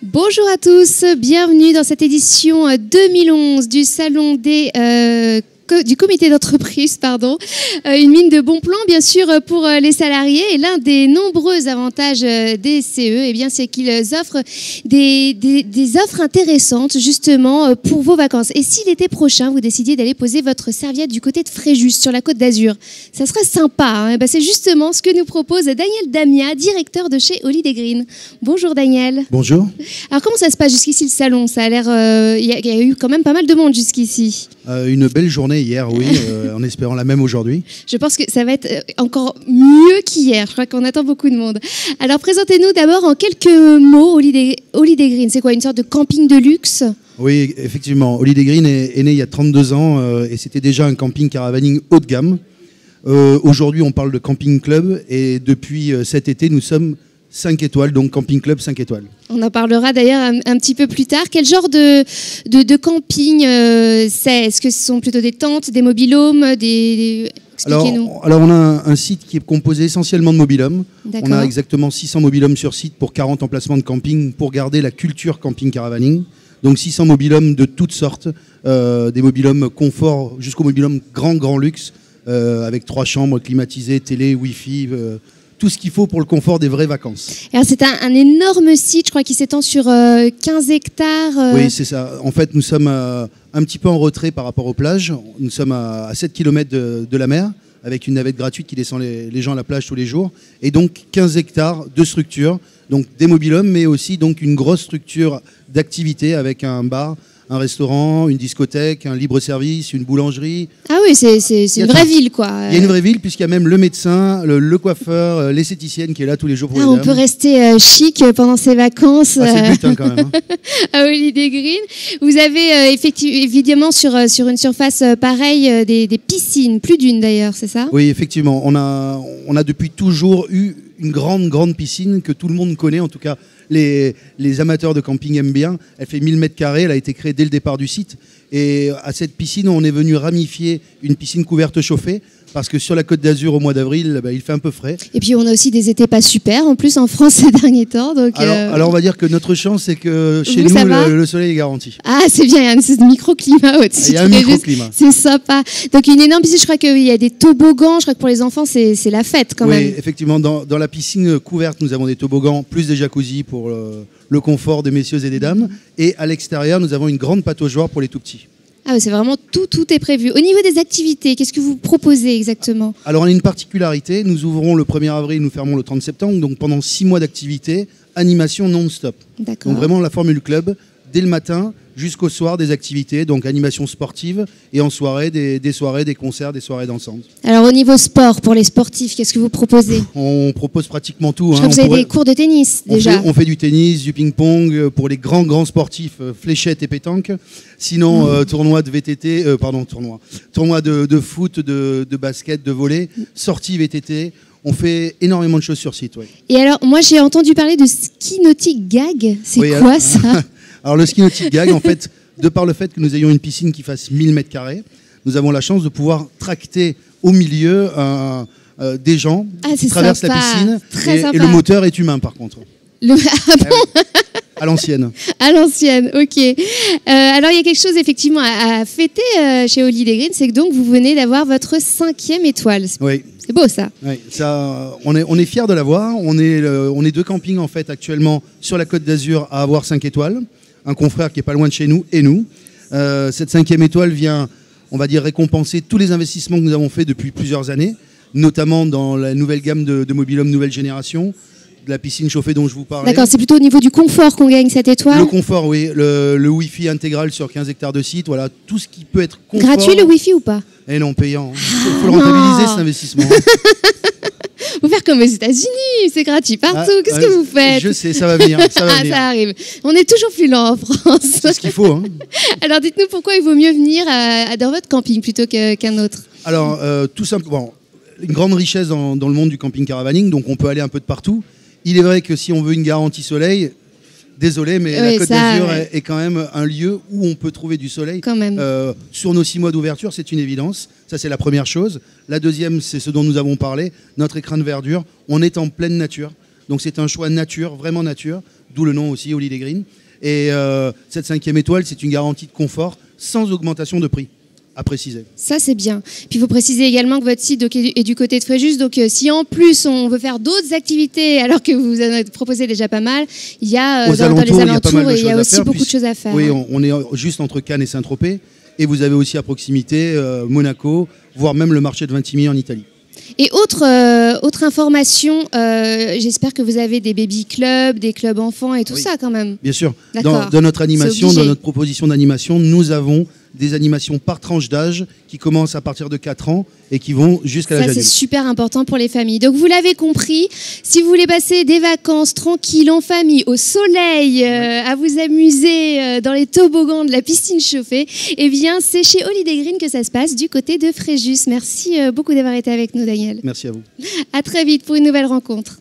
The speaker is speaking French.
Bonjour à tous, bienvenue dans cette édition 2011 du Salon du comité d'entreprise, une mine de bons plans bien sûr pour les salariés, et l'un des nombreux avantages des CE, c'est qu'ils offrent des offres intéressantes justement pour vos vacances. Et si l'été prochain vous décidiez d'aller poser votre serviette du côté de Fréjus sur la Côte d'Azur, ça serait sympa, c'est justement ce que nous propose Daniel Damia, directeur de chez Holiday Green. Bonjour Daniel. Bonjour. Alors comment ça se passe jusqu'ici le salon? Ça a l'air, il y a eu quand même pas mal de monde jusqu'ici. Une belle journée hier, oui, en espérant la même aujourd'hui. Je pense que ça va être encore mieux qu'hier. Je crois qu'on attend beaucoup de monde. Alors, présentez-nous d'abord en quelques mots Holiday Green. C'est quoi, une sorte de camping de luxe? Oui, effectivement. Holiday Green est né il y a 32 ans et c'était déjà un camping caravaning haut de gamme. Aujourd'hui, on parle de camping club et depuis cet été, nous sommes 5 étoiles, donc camping club 5 étoiles. On en parlera d'ailleurs un petit peu plus tard. Quel genre de camping c'est? Est-ce que ce sont plutôt des tentes, des mobilhomes, Expliquez-nous. Alors on a un site qui est composé essentiellement de mobilhomes. D'accord. On a exactement 600 mobilhomes sur site pour 40 emplacements de camping pour garder la culture camping caravaning. Donc 600 mobilhomes de toutes sortes, des mobilhomes confort jusqu'au mobilhome grand luxe, avec 3 chambres climatisées, télé, wifi, tout ce qu'il faut pour le confort des vraies vacances. Alors c'est un énorme site, je crois, qui s'étend sur 15 hectares. Oui, c'est ça. En fait, nous sommes un petit peu en retrait par rapport aux plages. Nous sommes à 7 km de la mer, avec une navette gratuite qui descend les gens à la plage tous les jours. Et donc 15 hectares de structure, donc des mobilhomes, mais aussi donc une grosse structure d'activité avec un bar, un restaurant, une discothèque, un libre-service, une boulangerie. Ah oui, c'est une vraie ville, quoi. Il y a une vraie ville, puisqu'il y a même le médecin, le coeffeur, l'esthéticienne qui est là tous les jours pour les dames. On peut rester chic pendant ses vacances. C'est le but quand même. À Holiday Green. Vous avez évidemment sur une surface pareille des piscines, plus d'une d'ailleurs, c'est ça? Oui, effectivement. On a depuis toujours eu une grande piscine que tout le monde connaît, en tout cas les amateurs de camping aiment bien. Elle fait 1000 mètres carrés, elle a été créée dès le départ du site. Et à cette piscine, on est venu ramifier une piscine couverte chauffée, parce que sur la Côte d'Azur, au mois d'avril, il fait un peu frais. Et puis on a aussi des étés pas super, en plus en France ces derniers temps. Donc, alors on va dire que notre chance, c'est que chez nous, le soleil est garanti. Ah c'est bien, il y a un microclimat au-dessus. Il y a un microclimat. C'est sympa. Donc une énorme piscine, je crois qu'il y a des toboggans, je crois que pour les enfants c'est la fête quand même. Oui, effectivement, dans la piscine couverte, nous avons des toboggans, plus des jacuzzis pour le confort des messieurs et des dames. Et à l'extérieur, nous avons une grande pataugeoire pour les tout petits. Ah, c'est vraiment tout est prévu. Au niveau des activités, qu'est-ce que vous proposez exactement? Alors, on a une particularité. Nous ouvrons le 1er avril, nous fermons le 30 septembre. Donc, pendant 6 mois d'activité, animation non-stop. D'accord. Donc, vraiment la formule club, dès le matin jusqu'au soir, des activités. Donc, animation sportive et en soirée, des soirées, des concerts, des soirées dansantes. Alors, au niveau sport, pour les sportifs, qu'est-ce que vous proposez? On propose pratiquement tout. Je crois que vous avez des cours de tennis déjà. On fait du tennis, du ping-pong pour les grands sportifs, fléchettes et pétanque. Sinon, tournoi de VTT, tournoi de foot, de basket, de volley, sortie VTT. On fait énormément de choses sur site. Oui. Et alors, moi, j'ai entendu parler de ski nautique gag. C'est quoi ça? Alors, le ski nautique gag, en fait, de par le fait que nous ayons une piscine qui fasse 1000 mètres carrés, nous avons la chance de pouvoir tracter au milieu des gens qui traversent la piscine. Et le moteur est humain, par contre. Ah bon? À l'ancienne. À l'ancienne, ok. Alors, il y a quelque chose effectivement à fêter chez Holiday Green, c'est que donc vous venez d'avoir votre 5e étoile. Oui. C'est beau ça. Oui, on est fiers de l'avoir. On est 2 campings en fait actuellement sur la Côte d'Azur à avoir 5 étoiles. Un confrère qui est pas loin de chez nous et nous. Cette 5e étoile vient, on va dire, récompenser tous les investissements que nous avons faits depuis plusieurs années, notamment dans la nouvelle gamme de mobilhomes nouvelle génération, de la piscine chauffée dont je vous parlais. D'accord, c'est plutôt au niveau du confort qu'on gagne cette étoile. Le confort, oui. Le Wi-Fi intégral sur 15 hectares de site. Voilà, tout ce qui peut être confort. Gratuit le Wi-Fi ou pas? Et non, payant. Il faut le rentabiliser cet investissement. Faut faire comme aux États-Unis, c'est gratuit partout. Qu'est-ce que vous faites? Je sais, ça va venir. Ça ça arrive. On est toujours plus lent en France. C'est ce qu'il faut. Hein. Alors dites-nous pourquoi il vaut mieux venir dans votre camping plutôt qu'un autre. Alors, tout simplement, une grande richesse dans le monde du camping caravaning, donc on peut aller un peu de partout. Il est vrai que si on veut une garantie soleil, désolé, mais la Côte d'Azur est quand même un lieu où on peut trouver du soleil. Quand même. Sur nos 6 mois d'ouverture, c'est une évidence. Ça, c'est la première chose. La deuxième, c'est ce dont nous avons parlé, notre écrin de verdure. On est en pleine nature. Donc, c'est un choix nature, vraiment nature, d'où le nom aussi Holiday Green. Et cette 5e étoile, c'est une garantie de confort sans augmentation de prix, à préciser. Ça, c'est bien. Puis il faut préciser également que votre site donc, est du côté de Fréjus. Donc si en plus on veut faire d'autres activités, alors que vous en proposez déjà pas mal, il y a dans les alentours, il y a aussi beaucoup de choses à faire. Oui, on est juste entre Cannes et Saint-Tropez. Et vous avez aussi à proximité Monaco, voire même le marché de Ventimille en Italie. Et autre information, j'espère que vous avez des baby clubs, des clubs enfants et tout ça quand même. Bien sûr. Dans notre animation, dans notre proposition d'animation, nous avons des animations par tranche d'âge qui commencent à partir de 4 ans et qui vont jusqu'à l'âge adulte. Ça, c'est super important pour les familles. Donc, vous l'avez compris, si vous voulez passer des vacances tranquilles, en famille, au soleil, à vous amuser dans les toboggans de la piscine chauffée, eh bien, c'est chez Holiday Green que ça se passe du côté de Fréjus. Merci beaucoup d'avoir été avec nous, Daniel. Merci à vous. À très vite pour une nouvelle rencontre.